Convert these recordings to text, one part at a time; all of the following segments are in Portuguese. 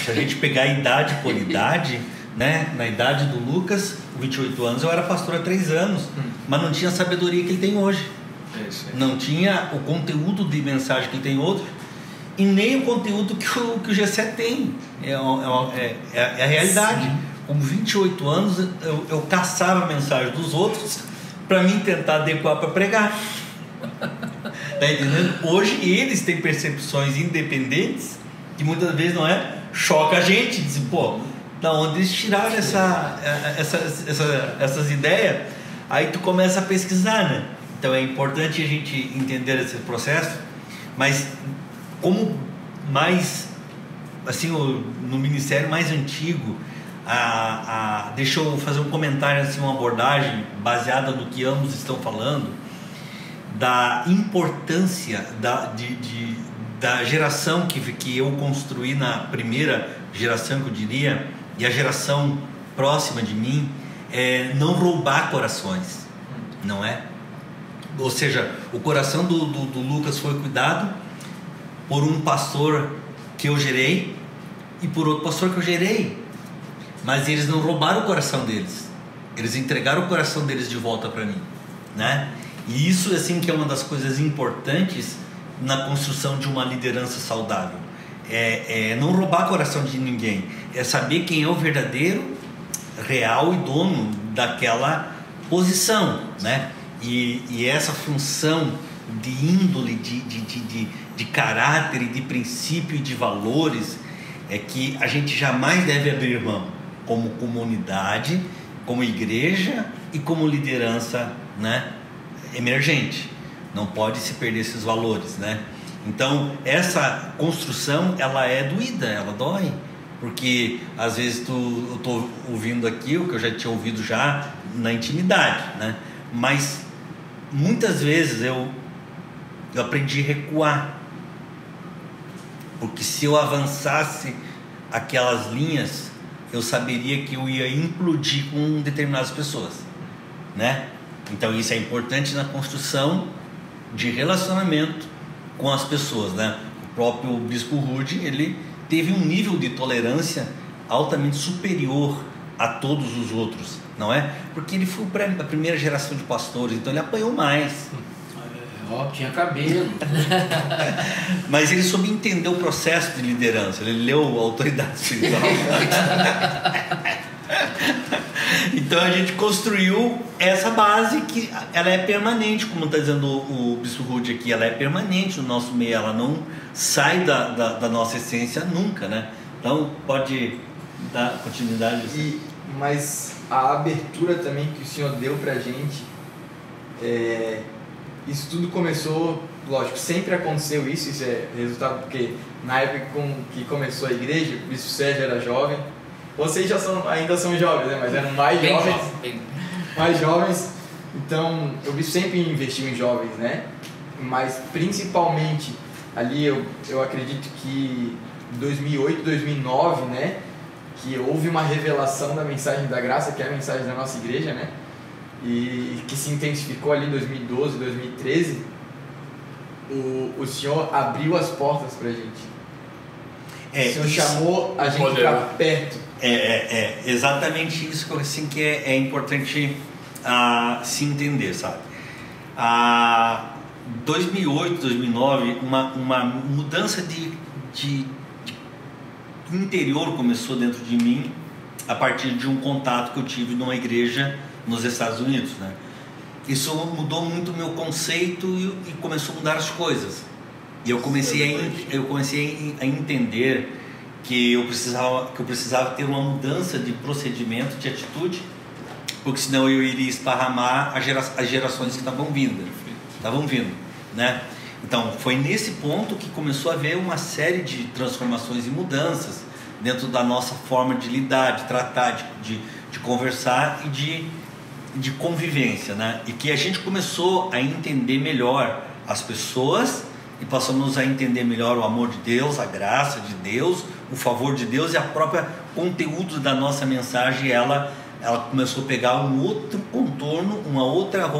Se a gente pegar idade por idade, né? Na idade do Lucas, 28 anos, eu era pastor há 3 anos, mas não tinha a sabedoria que ele tem hoje. Não tinha o conteúdo de mensagem que ele tem hoje, e nem o conteúdo que o Gessé tem. É a realidade. Sim. Com 28 anos, eu caçava a mensagem dos outros para mim tentar adequar para pregar. Tá entendendo? Hoje eles têm percepções independentes que muitas vezes choca a gente, diz, pô, da onde eles tiraram essas ideias? Aí tu começa a pesquisar, né? Então é importante a gente entender esse processo, mas como mais, assim, no ministério mais antigo, deixa eu fazer um comentário, assim, uma abordagem baseada no que ambos estão falando, da importância da geração que eu construí na primeira geração, que eu diria, e a geração próxima de mim, não roubar corações, não é? Ou seja, o coração do Lucas foi cuidado por um pastor que eu gerei e por outro pastor que eu gerei, mas eles não roubaram o coração deles, eles entregaram o coração deles de volta para mim, né? E isso, assim, que é uma das coisas importantes na construção de uma liderança saudável. Não roubar o coração de ninguém, é saber quem é o verdadeiro, real e dono daquela posição, né? E essa função de índole, de caráter, de princípio e de valores é que a gente jamais deve abrir mão, como comunidade, como igreja e como liderança, né, emergente. Não pode se perder esses valores, né? Então essa construção, ela é doída, ela dói, porque às vezes eu estou ouvindo aqui o que eu já tinha ouvido já na intimidade, né? Mas muitas vezes eu aprendi a recuar, porque se eu avançasse aquelas linhas, eu saberia que eu ia implodir com determinadas pessoas, né? Então isso é importante na construção de relacionamento com as pessoas, né? O próprio Bispo Rude, ele teve um nível de tolerância altamente superior a todos os outros, não é? Porque ele foi a primeira geração de pastores, então ele apanhou mais. Tinha cabelo. Mas ele soube entender o processo de liderança, ele leu a autoridade espiritual. Então a gente construiu essa base que ela é permanente, como está dizendo o Bispo Rude aqui, ela é permanente no nosso meio, ela não sai da nossa essência nunca, né? Então pode dar continuidade. Mas a abertura também que o Senhor deu pra gente, isso tudo começou, lógico, sempre aconteceu isso é resultado porque na época que começou a igreja, o Bispo Sérgio era jovem, vocês ainda são jovens, né? Mas eram mais jovens, então o Bispo sempre investiu em jovens, né? Mas principalmente ali eu acredito que em 2008, 2009, né? Que houve uma revelação da mensagem da graça, que é a mensagem da nossa igreja, né? E que se intensificou ali em 2012, 2013, o Senhor abriu as portas pra gente. O Senhor chamou a gente para perto. Exatamente isso assim, que é importante se entender, sabe? 2008, 2009, uma mudança de interior começou dentro de mim a partir de um contato que eu tive numa igreja nos Estados Unidos, né? Isso mudou muito o meu conceito e começou a mudar as coisas. E eu comecei a entender que eu precisava ter uma mudança de procedimento, de atitude, porque senão eu iria esparramar as gerações que estavam vindo, né? Então foi nesse ponto que começou a haver uma série de transformações e mudanças dentro da nossa forma de lidar, de tratar, de conversar e de convivência, né? E que a gente começou a entender melhor as pessoas e passamos a entender melhor o amor de Deus, a graça de Deus, o favor de Deus, e a própria conteúdo da nossa mensagem, ela começou a pegar um outro contorno, uma outra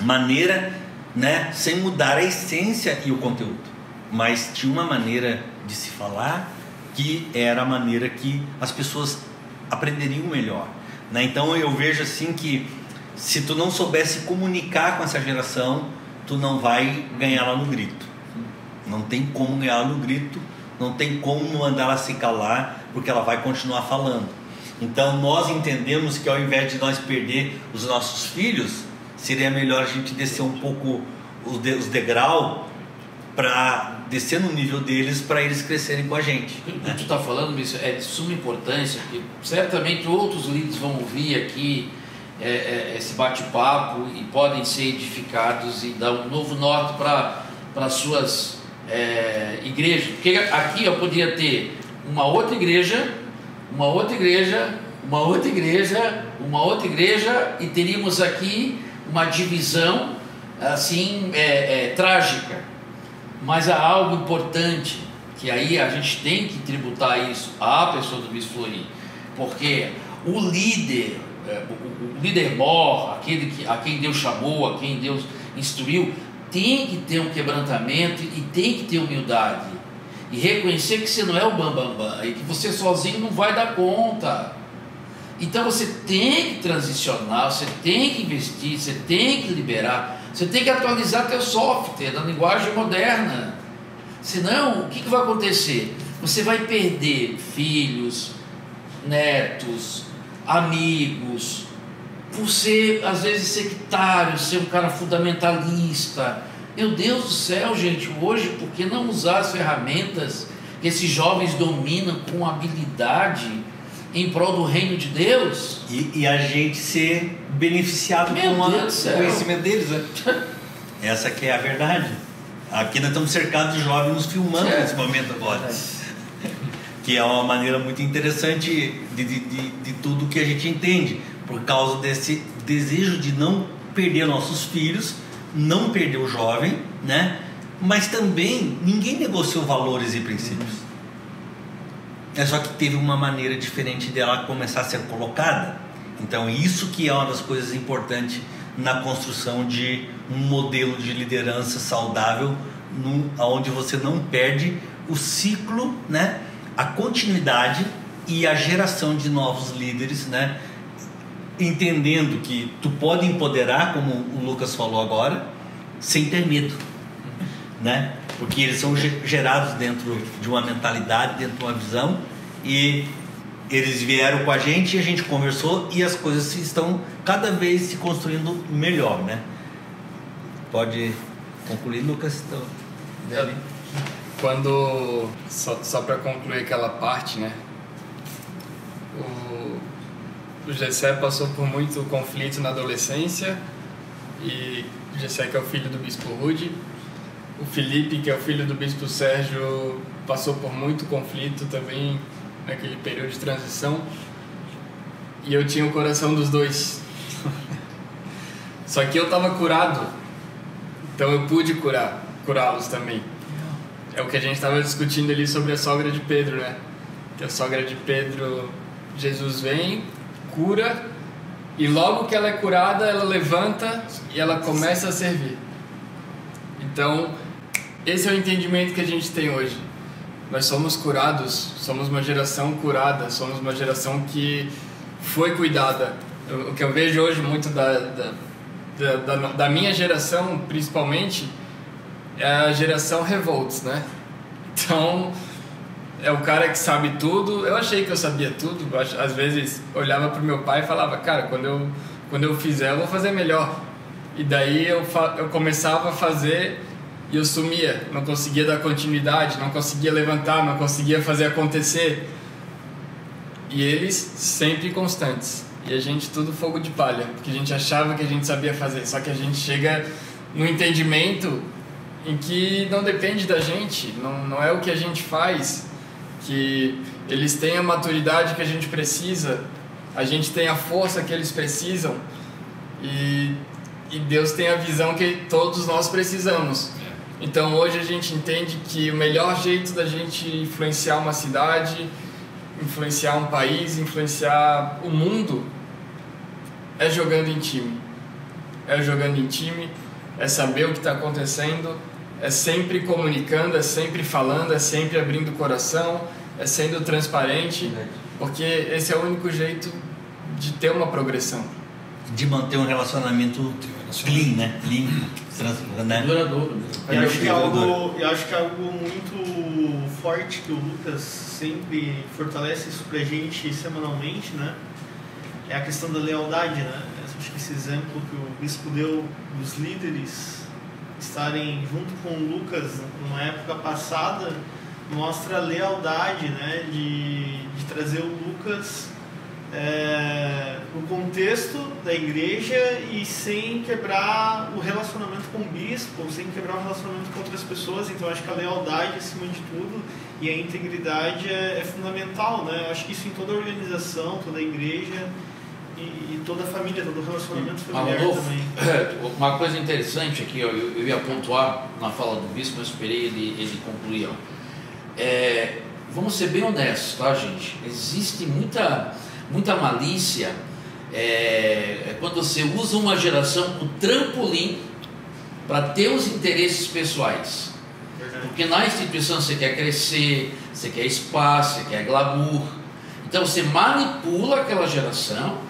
maneira, né? Sem mudar a essência e o conteúdo, mas tinha uma maneira de se falar que era a maneira que as pessoas aprenderiam melhor, né? Então eu vejo assim que se tu não soubesse comunicar com essa geração, tu não vai ganhar lá no grito. Não tem como ganhar no grito, não tem como mandar ela se calar, porque ela vai continuar falando. Então nós entendemos que ao invés de nós perder os nossos filhos, seria melhor a gente descer um pouco os degraus para descer no nível deles, para eles crescerem com a gente. O que tu está falando, isso é de suma importância, que certamente outros líderes vão ouvir aqui esse bate-papo e podem ser edificados e dar um novo norte para as suas igrejas. Porque aqui eu poderia ter uma outra igreja, uma outra igreja, uma outra igreja, uma outra igreja, e teríamos aqui uma divisão assim trágica. Mas há algo importante, que aí a gente tem que tributar isso à pessoa do Bispo Florim, porque o líder mor, aquele a quem Deus chamou, a quem Deus instruiu, tem que ter um quebrantamento e tem que ter humildade e reconhecer que você não é o bambambam e que você sozinho não vai dar conta. Então você tem que transicionar, você tem que investir, você tem que liberar, você tem que atualizar teu software na linguagem moderna. Senão, o que vai acontecer? Você vai perder filhos, netos, amigos, por ser, às vezes, sectário, ser um cara fundamentalista. Meu Deus do céu, gente, hoje, por que não usar as ferramentas que esses jovens dominam com habilidade em prol do reino de Deus? E a gente ser beneficiado com o conhecimento deles, né? Essa que é a verdade. Aqui nós estamos cercados de jovens nos filmando nesse momento agora, que é uma maneira muito interessante de tudo que a gente entende, por causa desse desejo de não perder nossos filhos, não perder o jovem, né? Mas também ninguém negociou valores e princípios. É só que teve uma maneira diferente dela começar a ser colocada. Então isso que é uma das coisas importantes na construção de um modelo de liderança saudável, onde você não perde o ciclo, né? A continuidade e a geração de novos líderes, né? Entendendo que tu pode empoderar, como o Lucas falou agora, sem ter medo, né? Porque eles são gerados dentro de uma mentalidade, dentro de uma visão, e eles vieram com a gente e a gente conversou e as coisas estão cada vez se construindo melhor, né? Pode concluir, Lucas? Quando, só para concluir aquela parte, né? O Gessé passou por muito conflito na adolescência, e o Gessé, que é o filho do Bispo Rude, o Felipe, que é o filho do Bispo Sérgio, passou por muito conflito também naquele período de transição, e eu tinha o coração dos dois. Só que eu estava curado, então eu pude curá-los também. É o que a gente estava discutindo ali sobre a sogra de Pedro, né? Que a sogra de Pedro, Jesus vem, cura, e logo que ela é curada, ela levanta e ela começa a servir. Então, esse é o entendimento que a gente tem hoje. Nós somos curados, somos uma geração curada, somos uma geração que foi cuidada. O que eu vejo hoje muito da minha geração, principalmente, é a geração revolts, né? Então, é o cara que sabe tudo. Eu achei que eu sabia tudo. Às vezes, olhava para o meu pai e falava, cara, quando eu fizer, eu vou fazer melhor. E daí eu começava a fazer e eu sumia. Não conseguia dar continuidade, não conseguia levantar, não conseguia fazer acontecer. E eles sempre constantes. E a gente tudo fogo de palha, porque a gente achava que a gente sabia fazer. Só que a gente chega no entendimento em que não depende da gente, não é o que a gente faz, que eles têm a maturidade que a gente precisa, a gente tem a força que eles precisam, e Deus tem a visão que todos nós precisamos. Então hoje a gente entende que o melhor jeito da gente influenciar uma cidade, influenciar um país, influenciar o mundo, é jogando em time. É jogando em time, é saber o que está acontecendo, é sempre comunicando, é sempre falando, é sempre abrindo o coração, é sendo transparente, porque esse é o único jeito de ter uma progressão. De manter um relacionamento clean, né? Limpo, né? Duradouro. Eu acho que é algo muito forte que o Lucas sempre fortalece isso pra gente semanalmente, né? É a questão da lealdade, né? Eu acho que esse exemplo que o bispo deu dos líderes estarem junto com o Lucas numa época passada mostra a lealdade, né? De trazer o Lucas no contexto da igreja e sem quebrar o relacionamento com o bispo, sem quebrar o relacionamento com outras pessoas. Então acho que a lealdade acima de tudo e a integridade é fundamental, né? Eu acho que isso em toda a organização, toda a igreja e toda a família, todo o relacionamento familiar também. Uma coisa interessante aqui, ó, eu ia pontuar na fala do bispo, mas esperei ele concluir. Ó. Vamos ser bem honestos, tá, gente? Existe muita malícia quando você usa uma geração como trampolim para ter os interesses pessoais. Verdade. Porque na instituição você quer crescer, você quer espaço, você quer glamour. Então você manipula aquela geração,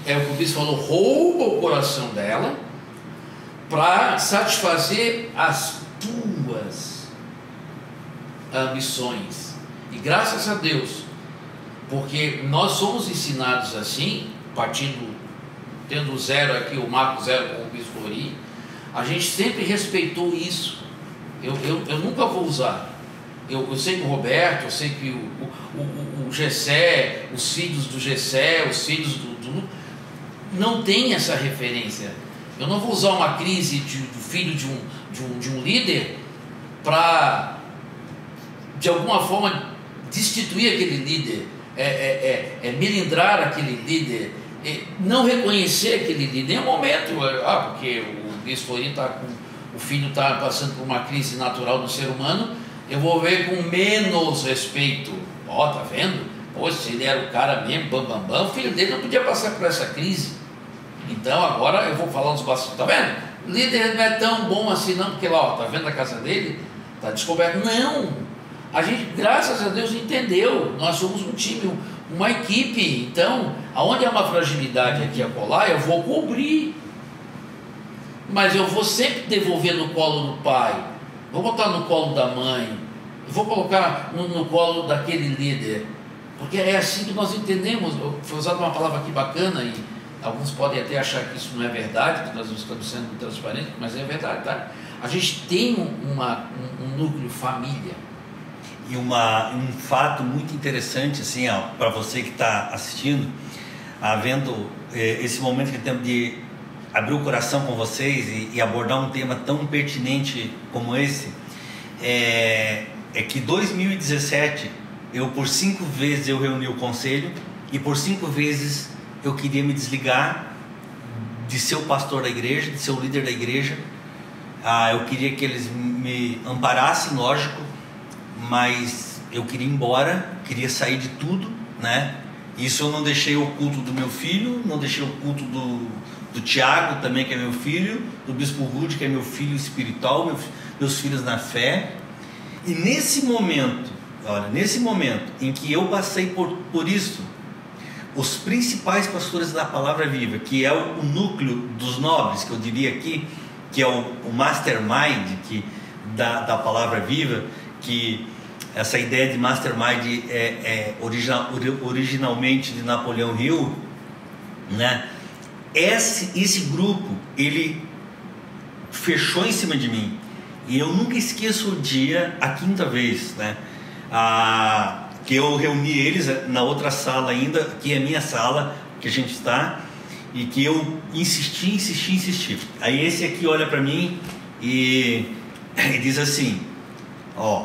é o que o bispo falou, rouba o coração dela para satisfazer as tuas ambições. E graças a Deus, porque nós somos ensinados assim, tendo o zero aqui, o marco zero com o bispo Ori, a gente sempre respeitou isso. Eu nunca vou usar. Eu sei que o Roberto, eu sei que o Gessé, os filhos do Gessé, os filhos do não tem essa referência. Eu não vou usar uma crise do filho de um líder para, de alguma forma, destituir aquele líder, melindrar aquele líder, não reconhecer aquele líder. Em um momento, porque o bispo está com o filho está passando por uma crise natural do ser humano, eu vou ver com menos respeito. Tá vendo? Poxa, se ele era o cara mesmo, bam, o filho dele não podia passar por essa crise. Então agora eu vou falar nos bastidores, tá vendo? O líder não é tão bom assim não, porque lá, tá vendo a casa dele? Tá descoberto. Não! A gente, graças a Deus, entendeu. Nós somos um time, uma equipe. Então, aonde há uma fragilidade aqui a colar, eu vou cobrir. Mas eu vou sempre devolver no colo do pai, vou botar no colo da mãe, vou colocar no colo daquele líder. Porque é assim que nós entendemos. Foi usada uma palavra aqui bacana e alguns podem até achar que isso não é verdade, que nós não estamos sendo transparentes, mas é verdade, tá? A gente tem um núcleo família. E um fato muito interessante, assim, para você que está assistindo, havendo esse momento que temos de abrir o coração com vocês e abordar um tema tão pertinente como esse, é que 2017, por 5 vezes eu reuni o conselho e por 5 vezes eu queria me desligar de ser o pastor da igreja, de ser o líder da igreja. Eu queria que eles me amparassem, lógico, mas eu queria ir embora, queria sair de tudo, né? Isso eu não deixei o culto do meu filho, não deixei o culto do Tiago também, que é meu filho, do bispo Rude, que é meu filho espiritual, meus filhos na fé. E nesse momento em que eu passei por isso, os principais pastores da Palavra Viva, que é o núcleo dos nobres, que eu diria aqui, que é o mastermind da Palavra Viva, que essa ideia de mastermind originalmente de Napoleão Hill, né? Esse grupo, ele fechou em cima de mim, e eu nunca esqueço o dia, a 5ª vez, né? Que eu reuni eles na outra sala ainda, que é a minha sala, que a gente está, e que eu insisti. Aí esse aqui olha para mim e diz assim: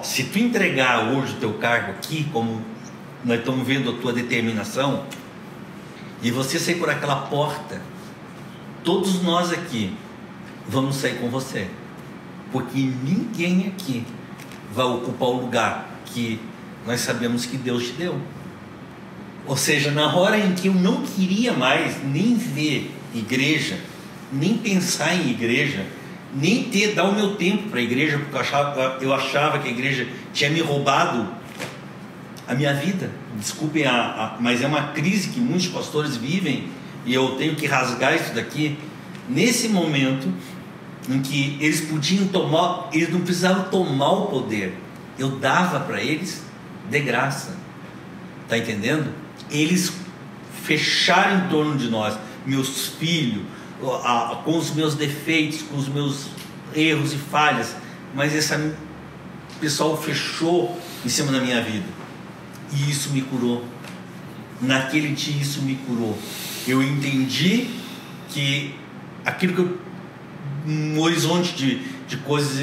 se tu entregar hoje o teu cargo aqui, como nós estamos vendo a tua determinação, e você sair por aquela porta, todos nós aqui vamos sair com você, porque ninguém aqui vai ocupar o lugar que nós sabemos que Deus te deu. Ou seja, na hora em que eu não queria mais nem ver igreja, nem pensar em igreja, nem dar o meu tempo para a igreja, porque eu achava que a igreja tinha me roubado a minha vida. Desculpem, mas é uma crise que muitos pastores vivem, e eu tenho que rasgar isso daqui. Nesse momento em que eles podiam tomar, eles não precisavam tomar o poder, eu dava para eles de graça, tá entendendo? Eles fecharam em torno de nós, meus filhos, com os meus defeitos, com os meus erros e falhas, mas esse pessoal fechou em cima da minha vida, e isso me curou. Naquele dia isso me curou. Eu entendi que aquilo que eu, um horizonte de coisas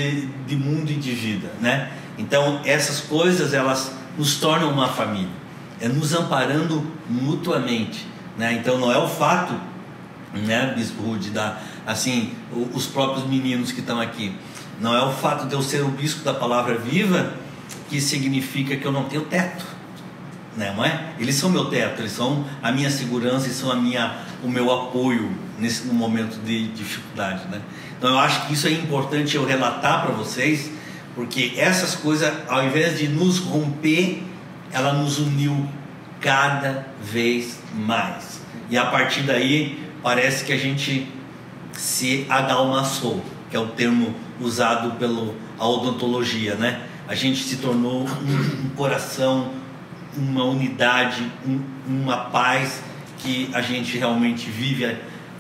de mundo e de vida, né? Então essas coisas, elas nos tornam uma família, é nos amparando mutuamente, né? Então não é o fato, né, Bispo Rude, assim, os próprios meninos que estão aqui, não é o fato de eu ser o bispo da Palavra Viva que significa que eu não tenho teto, né? Não é? Eles são meu teto, eles são a minha segurança, eles são o meu apoio no momento de dificuldade, né? Então eu acho que isso é importante eu relatar para vocês, porque essas coisas, ao invés de nos romper, ela nos uniu cada vez mais, e a partir daí parece que a gente se agalmaçou, que é o termo usado pela odontologia, né? A gente se tornou um coração, uma unidade, uma paz que a gente realmente vive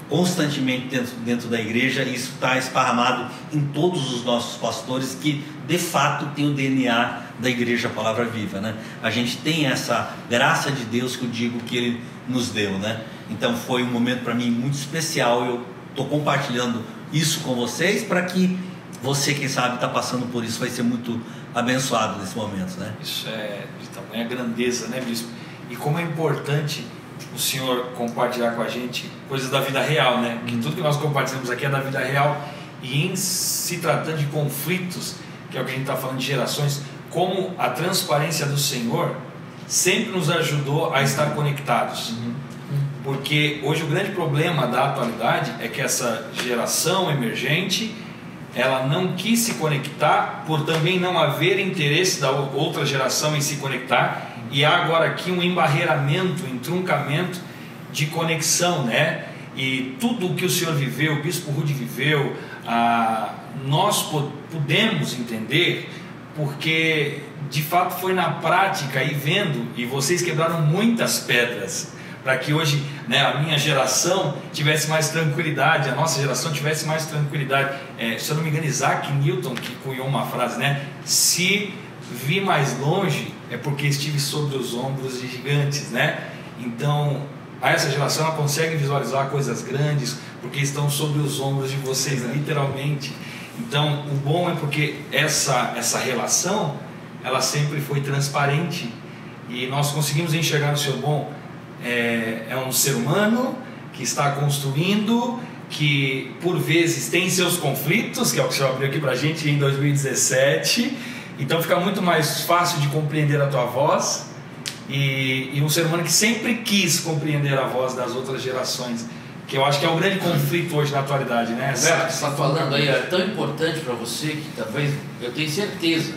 constantemente dentro da igreja. E isso está esparramado em todos os nossos pastores que de fato têm o DNA da Igreja Palavra Viva, né? A gente tem essa graça de Deus que eu digo que Ele nos deu, né? Então foi um momento para mim muito especial. Eu estou compartilhando isso com vocês para que você, quem sabe, está passando por isso, vai ser muito abençoado nesse momento, né? Isso é de tamanha grandeza, né, Bispo? E como é importante o senhor compartilhar com a gente coisas da vida real, né? Que tudo que nós compartilhamos aqui é da vida real, e em se tratando de conflitos, que é o que a gente está falando de gerações, como a transparência do Senhor sempre nos ajudou a estar conectados. Porque hoje o grande problema da atualidade é que essa geração emergente, ela não quis se conectar por também não haver interesse da outra geração em se conectar, e há agora aqui um embarreiramento, um entroncamento de conexão, né? E tudo o que o senhor viveu, o Bispo Rude viveu, nós podemos entender, porque de fato foi na prática e vendo, e vocês quebraram muitas pedras para que hoje, né, a minha geração tivesse mais tranquilidade, a nossa geração tivesse mais tranquilidade. Se eu não me engano, Isaac Newton que cunhou uma frase, né? Se vi mais longe é porque estive sobre os ombros de gigantes, né? Então essa geração ela consegue visualizar coisas grandes porque estão sobre os ombros de vocês, literalmente. Então o bom é porque essa relação ela sempre foi transparente, e nós conseguimos enxergar no Senhor. Bom, é um ser humano que está construindo, que por vezes tem seus conflitos, que é o que o Senhor abriu aqui para a gente em 2017, então fica muito mais fácil de compreender a tua voz, e um ser humano que sempre quis compreender a voz das outras gerações, que eu acho que é um grande conflito hoje na atualidade, né? Você está falando aí, é tão importante para você que talvez, eu tenho certeza,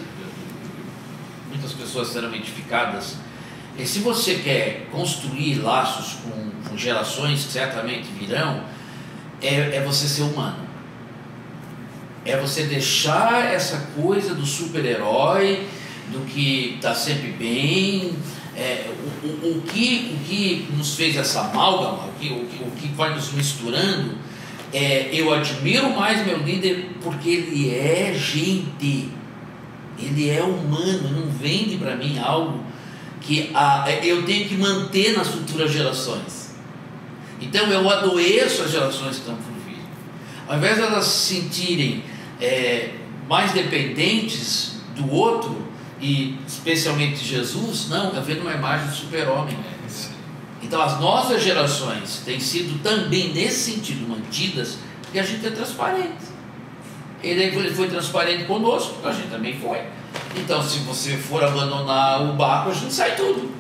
muitas pessoas serão edificadas. E se você quer construir laços com gerações que certamente virão, é você ser humano. É você deixar essa coisa do super-herói, do que está sempre bem. O que nos fez essa amálgama, o que vai nos misturando, eu admiro mais meu líder porque ele é gente, ele é humano, não vende para mim algo que eu tenho que manter nas futuras gerações. Então eu adoeço as gerações que estão por vir. Ao invés de elas se sentirem mais dependentes do outro, e especialmente de Jesus, não, está vendo uma imagem do super-homem. Então as nossas gerações têm sido também nesse sentido mantidas, porque a gente é transparente. Ele foi transparente conosco, a gente também foi. Então se você for abandonar o barco, a gente sai tudo,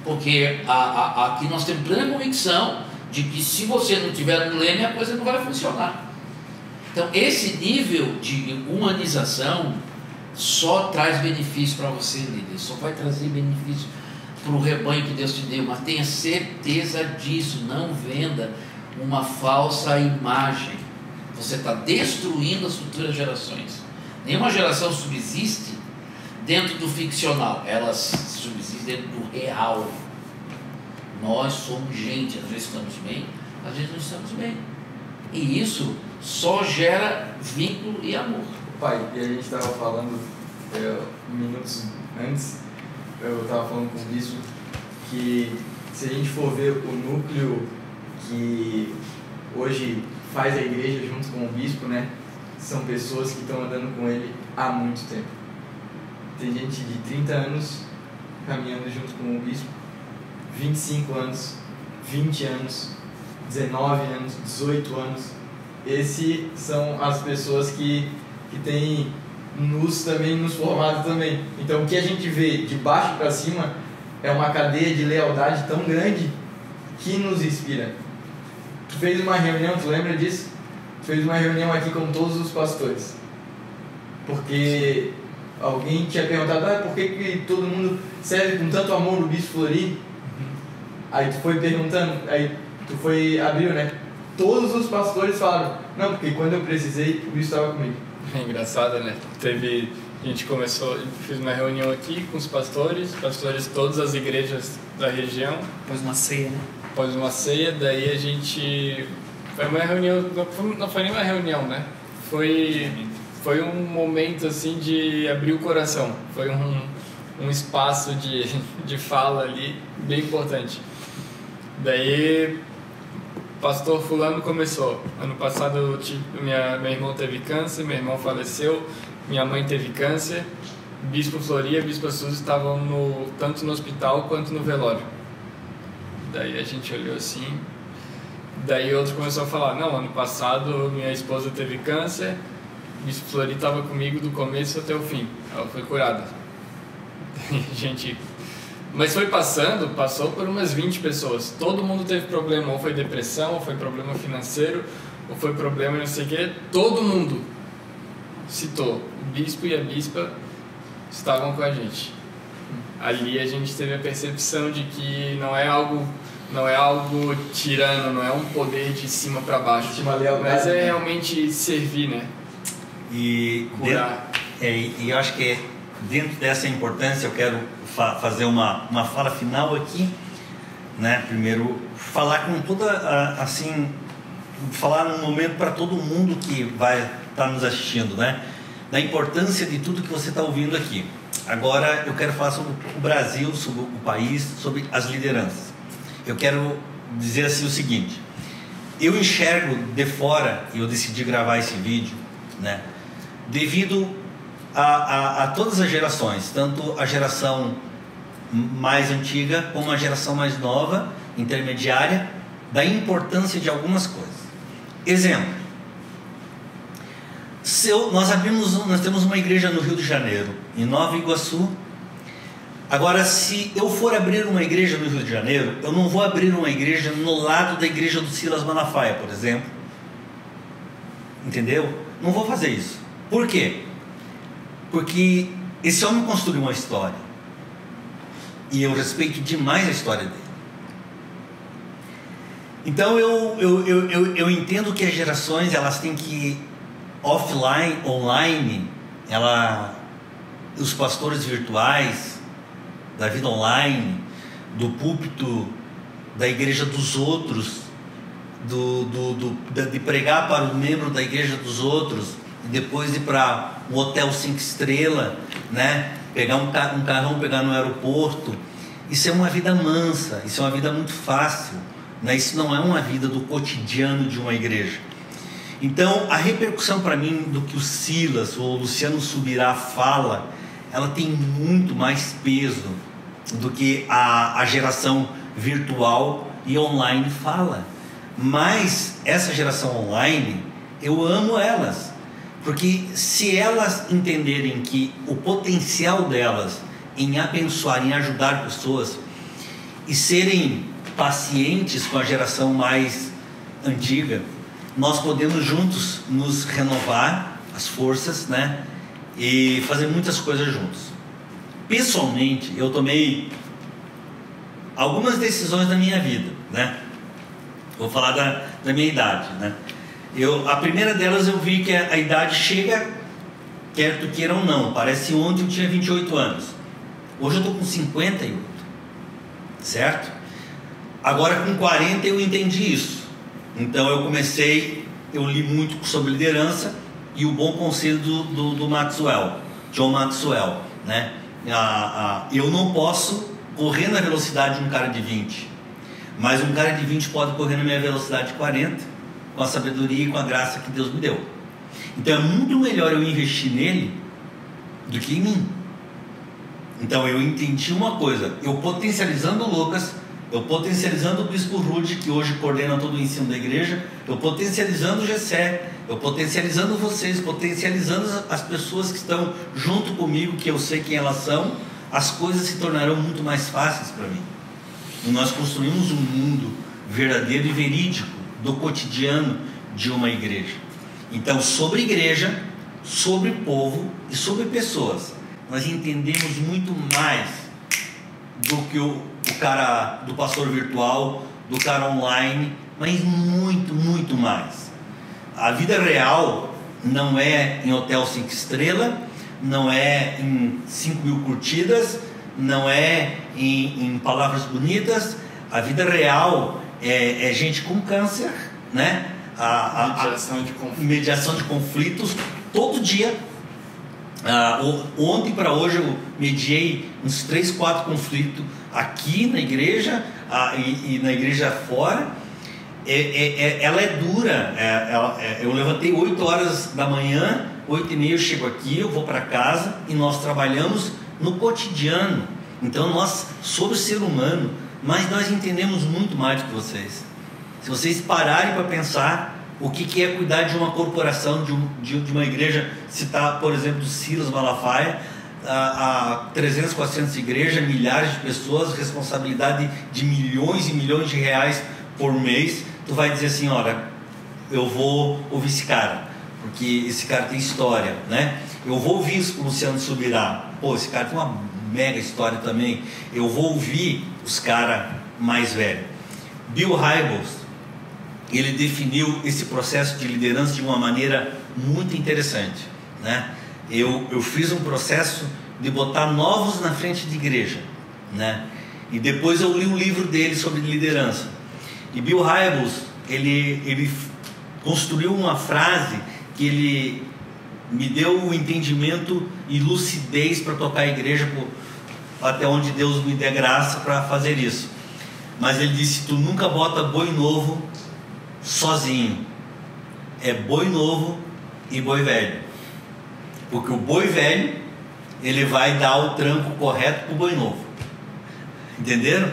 porque aqui nós temos plena convicção de que se você não tiver no leme, a coisa não vai funcionar. Então esse nível de humanização só traz benefício para você, líder, só vai trazer benefício para o rebanho que Deus te deu, mas tenha certeza disso, não venda uma falsa imagem. Você está destruindo as futuras gerações. Nenhuma geração subsiste dentro do ficcional, elas subsistem dentro do real. Nós somos gente, às vezes estamos bem, às vezes não estamos bem, e isso só gera vínculo e amor. Pai, e a gente estava falando minutos antes, eu estava falando com o bispo que se a gente for ver o núcleo que hoje faz a igreja junto com o bispo, né, são pessoas que estão andando com ele há muito tempo. Tem gente de 30 anos caminhando junto com o bispo, 25 anos, 20 anos, 19 anos, 18 anos. Esses são as pessoas que têm nos formado também. Então o que a gente vê de baixo para cima é uma cadeia de lealdade tão grande que nos inspira. Tu fez uma reunião, tu lembra disso? Tu fez uma reunião aqui com todos os pastores, porque alguém tinha perguntado, por que todo mundo serve com tanto amor no Bispo Flori? Aí tu foi perguntando, aí tu foi, abriu, né? Todos os pastores falaram, não, porque quando eu precisei, o Bispo estava comigo. É engraçado, né? A gente começou, fiz uma reunião aqui com os pastores de todas as igrejas da região. Após uma ceia, né? Após uma ceia, daí a gente... Foi uma reunião, não foi nem uma reunião, né? Foi um momento, assim, de abrir o coração. Foi um espaço de fala ali, bem importante. Daí, pastor fulano começou. Ano passado, meu irmão teve câncer, meu irmão faleceu, minha mãe teve câncer. Bispo Flori e Bispo Suzy estavam tanto no hospital quanto no velório. Daí a gente olhou assim. Daí outro começou a falar, não, ano passado minha esposa teve câncer, Bispo Flori estava comigo do começo até o fim, ela foi curada. Mas passou por umas 20 pessoas, todo mundo teve problema, ou foi depressão, ou foi problema financeiro, ou foi problema não sei o que, todo mundo citou, o bispo e a bispa estavam com a gente. Ali a gente teve a percepção de que não é algo tirano, não é um poder de cima para baixo, mas é realmente servir, né? E curar. E eu acho que dentro dessa importância eu quero fazer uma fala final aqui, né? Primeiro falar com toda assim, falar num momento para todo mundo que vai estar nos assistindo, né? Da importância de tudo que você está ouvindo aqui. Agora eu quero falar sobre o Brasil, sobre o país, sobre as lideranças. Eu quero dizer assim o seguinte: eu enxergo de fora, e eu decidi gravar esse vídeo, né, devido a todas as gerações, tanto a geração mais antiga como a geração mais nova, intermediária, da importância de algumas coisas. Exemplo: nós temos uma igreja no Rio de Janeiro, em Nova Iguaçu. Agora, se eu for abrir uma igreja no Rio de Janeiro, eu não vou abrir uma igreja no lado da igreja do Silas Malafaia, por exemplo. Entendeu? Não vou fazer isso. Por quê? Porque esse homem construiu uma história. E eu respeito demais a história dele. Então eu entendo que as gerações, elas têm que offline, online, os pastores virtuais, da vida online, do púlpito da igreja dos outros, de pregar para o membro da igreja dos outros, e depois ir para um hotel 5 estrelas, né? Pegar um carrão, pegar no aeroporto. Isso é uma vida mansa, isso é uma vida muito fácil, né? Isso não é uma vida do cotidiano de uma igreja. Então a repercussão para mim do que o Silas ou o Luciano Subirá fala, ela tem muito mais peso do que a geração virtual e online fala. Mas essa geração online, eu amo elas, porque se elas entenderem que o potencial delas em abençoar, em ajudar pessoas e serem pacientes com a geração mais antiga, nós podemos juntos nos renovar as forças, né? e fazer muitas coisas juntos. Pessoalmente, eu tomei algumas decisões na minha vida, né? Vou falar da minha idade, né? A primeira delas, eu vi que a idade chega, quer tu queira ou não. Parece ontem eu tinha 28 anos. Hoje eu estou com 58, certo? Agora com 40 eu entendi isso. Então eu li muito sobre liderança e o bom conselho do Maxwell, John Maxwell, né? Eu não posso correr na velocidade de um cara de 20, mas um cara de 20 pode correr na minha velocidade de 40, com a sabedoria e com a graça que Deus me deu. Então é muito melhor eu investir nele do que em mim. Então eu entendi uma coisa: eu potencializando o Lucas, eu potencializando o Bispo Rude, que hoje coordena todo o ensino da igreja, eu potencializando o Gessé, eu potencializando vocês, potencializando as pessoas que estão junto comigo, que eu sei quem elas são, as coisas se tornarão muito mais fáceis para mim. E nós construímos um mundo verdadeiro e verídico do cotidiano de uma igreja. Então, sobre igreja, sobre povo e sobre pessoas, nós entendemos muito mais do que o cara do pastor virtual, do cara online, mas muito, muito mais. A vida real não é em hotel 5 estrelas, não é em 5.000 curtidas, não é em palavras bonitas. A vida real é gente com câncer, né? Mediação de conflitos todo dia. Ontem para hoje eu mediei uns 3, 4 conflitos aqui na igreja e na igreja fora. Ela é dura. Eu levantei 8 horas da manhã, 8h30 eu chego aqui, eu vou para casa e nós trabalhamos no cotidiano. Então nós, sobre o ser humano, mas nós entendemos muito mais do que vocês. Se vocês pararem para pensar o que é cuidar de uma corporação, de uma igreja, citar, por exemplo, Silas Malafaia, a 300, 400 igrejas, milhares de pessoas, responsabilidade de milhões e milhões de reais por mês, tu vai dizer assim: olha, eu vou ouvir esse cara, porque esse cara tem história, né? Eu vou ouvir o Luciano Subirá, pô, esse cara tem uma mega história também. Eu vou ouvir os caras mais velhos. Bill Hybels, ele definiu esse processo de liderança de uma maneira muito interessante, né? Eu fiz um processo de botar novos na frente de igreja, né? E depois eu li um livro dele sobre liderança. E Bill Hybels, ele construiu uma frase que ele me deu o entendimento e lucidez para tocar a igreja até onde Deus me der graça para fazer isso. Mas ele disse: tu nunca bota boi novo sozinho, é boi novo e boi velho, porque o boi velho ele vai dar o tranco correto para o boi novo. Entenderam?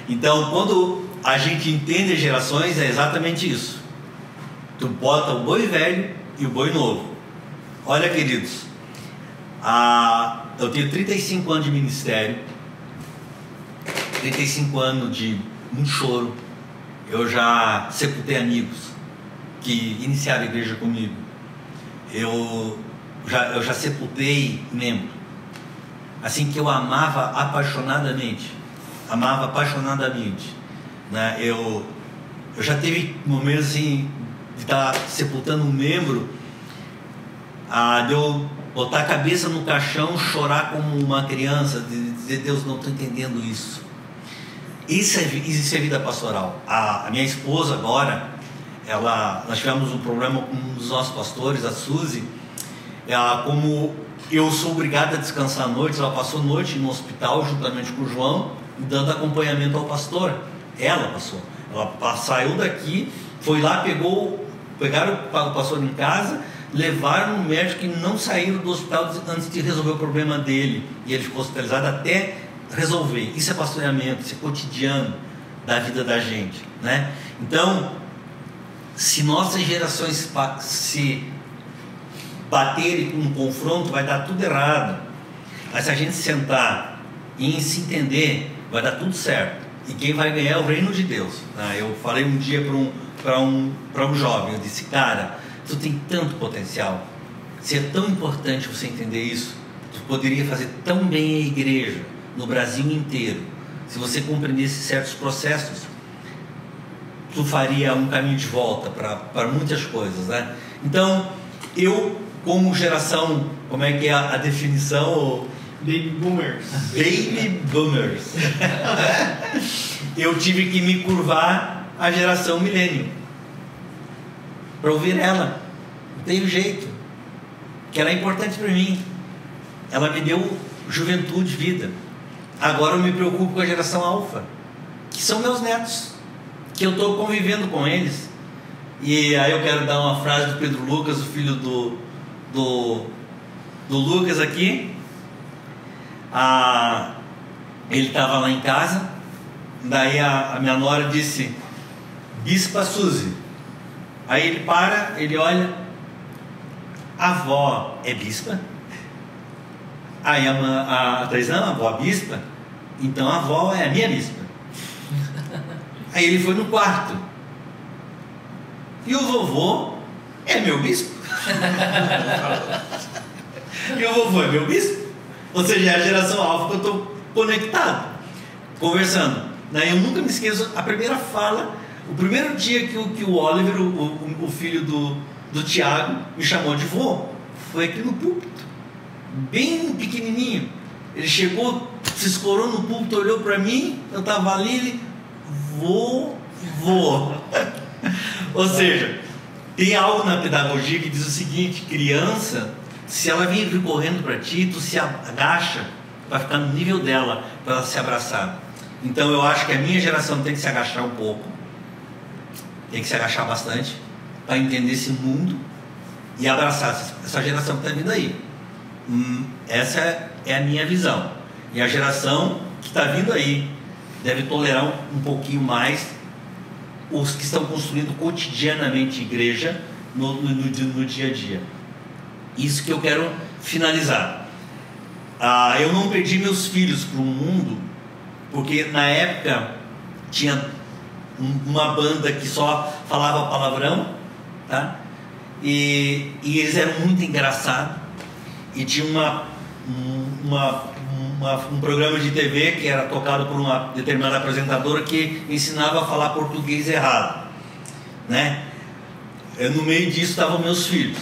Então, quando a gente entende as gerações, é exatamente isso. Tu bota o boi velho e o boi novo. Olha, queridos, eu tenho 35 anos de ministério, 35 anos de muito choro. Eu já sepultei amigos que iniciaram a igreja comigo. Eu já sepultei membro, assim, que eu amava apaixonadamente, né? Eu já teve momentos assim de estar sepultando um membro, de eu botar a cabeça no caixão, chorar como uma criança, de dizer: Deus, não estou entendendo isso. Isso é vida pastoral. A minha esposa agora, nós tivemos um problema com um dos nossos pastores, a Suzy. Como eu sou obrigado a descansar à noite, ela passou a noite no hospital juntamente com o João, dando acompanhamento ao pastor. Ela saiu daqui, foi lá, pegaram o pastor em casa, levaram no médico e não saíram do hospital antes de resolver o problema dele, e ele ficou hospitalizado até resolver. Isso é pastoreamento, isso é cotidiano da vida da gente, né? Então, se nossas gerações se baterem com um confronto, vai dar tudo errado. Mas se a gente sentar e se entender, vai dar tudo certo. E quem vai ganhar é o reino de Deus, né? Eu falei um dia para um jovem, eu disse: cara, tu tem tanto potencial, Se é tão importante você entender isso, tu poderia fazer tão bem a igreja no Brasil inteiro. Se você compreendesse certos processos, tu faria um caminho de volta para muitas coisas, né? Então, eu, como geração, como é que é a definição? Baby Boomers. Baby Boomers. Eu tive que me curvar à geração milênio para ouvir ela. Não tem jeito. Que ela é importante para mim. Ela me deu juventude, vida. Agora eu me preocupo com a geração alfa, que são meus netos, que eu estou convivendo com eles. E aí eu quero dar uma frase do Pedro Lucas, o filho do Lucas aqui. Ele estava lá em casa, daí a minha nora disse: Bispa Suzy. Aí ele para, ele olha: a avó é bispa? Aí a Thais: não, a avó é bispa? Então a avó é a minha bispa. Aí ele foi no quarto: e o vovô é meu bispo? E o vovô é meu bispo? Ou seja, é a geração alfa que eu estou conectado, conversando. Daí eu nunca me esqueço a primeira fala, o primeiro dia que o Oliver, o filho do Tiago, me chamou de vô, foi aqui no púlpito, bem pequenininho. Ele chegou, se escorou no púlpito, olhou para mim, eu estava ali, ele: vô. Ou seja, tem algo na pedagogia que diz o seguinte: criança, se ela vir correndo para ti, tu se agacha para ficar no nível dela, para ela se abraçar. Então eu acho que a minha geração tem que se agachar um pouco, tem que se agachar bastante, para entender esse mundo e abraçar essa geração que está vindo aí. Essa é a minha visão. E a geração que está vindo aí deve tolerar um pouquinho mais os que estão construindo cotidianamente igreja no dia a dia. Isso que eu quero finalizar. Eu não perdi meus filhos para o mundo, porque na época tinha uma banda que só falava palavrão, tá? E eles eram muito engraçados, e tinha um programa de TV que era tocado por uma determinada apresentadora que ensinava a falar português errado, né? No meio disso estavam meus filhos,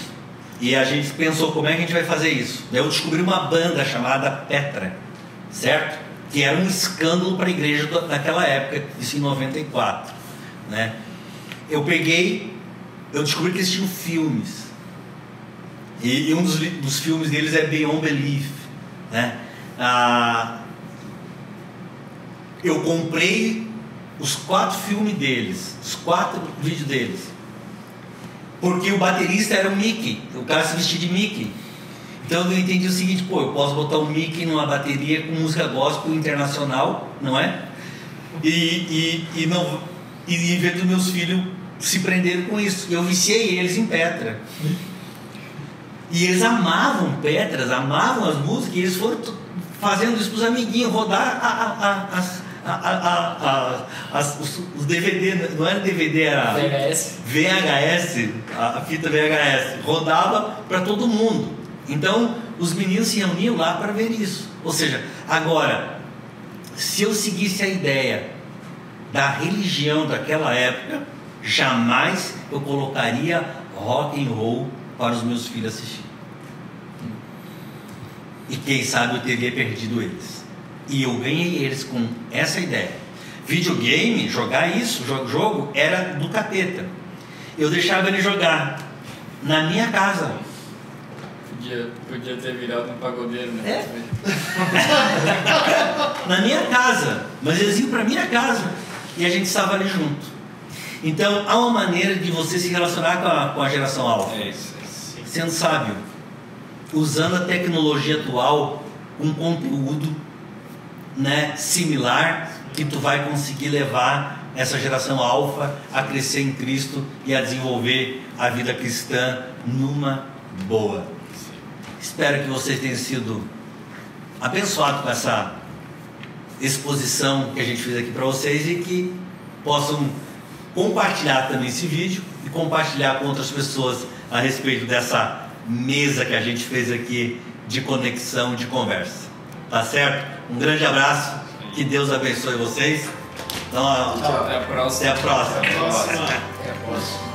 e a gente pensou: como é que a gente vai fazer isso? Daí eu descobri uma banda chamada Petra, certo? Que era um escândalo para a igreja daquela época, isso em 94, né? Eu descobri que eles tinham filmes, e um dos filmes deles é Beyond Belief, né? Eu comprei os 4 filmes deles, os 4 vídeos deles, porque o baterista era o Mickey, o cara se vestia de Mickey. Então eu entendi o seguinte: eu posso botar o Mickey numa bateria com música gospel internacional, não é? E ver dos meus filhos se prenderem com isso. Eu viciei eles em Petra. E eles amavam Petras, amavam as músicas, e eles foram fazendo isso para os amiguinhos, rodar os DVD, não era DVD, era VHS, a fita VHS, rodava para todo mundo. Então os meninos se reuniam lá para ver isso. Ou seja, agora, se eu seguisse a ideia da religião daquela época, jamais eu colocaria rock and roll para os meus filhos assistir. E quem sabe eu teria perdido eles. E eu ganhei eles com essa ideia. Videogame, jogar isso, jogo era do capeta. Eu deixava ele jogar na minha casa. Podia ter virado um pagodeiro, né? Na minha casa. Mas eles iam para minha casa e a gente estava ali junto. Então há uma maneira de você se relacionar com a geração alfa. Sendo sábio, usando a tecnologia atual com conteúdo, né, similar, que tu vai conseguir levar essa geração alfa a crescer em Cristo e a desenvolver a vida cristã numa boa. Espero que vocês tenham sido abençoados com essa exposição que a gente fez aqui para vocês, e que possam compartilhar também esse vídeo e compartilhar com outras pessoas a respeito dessa mesa que a gente fez aqui de conexão, de conversa. Tá certo? Um grande abraço, que Deus abençoe vocês. Então, Até a próxima. Até a próxima. Próxima. Até a próxima.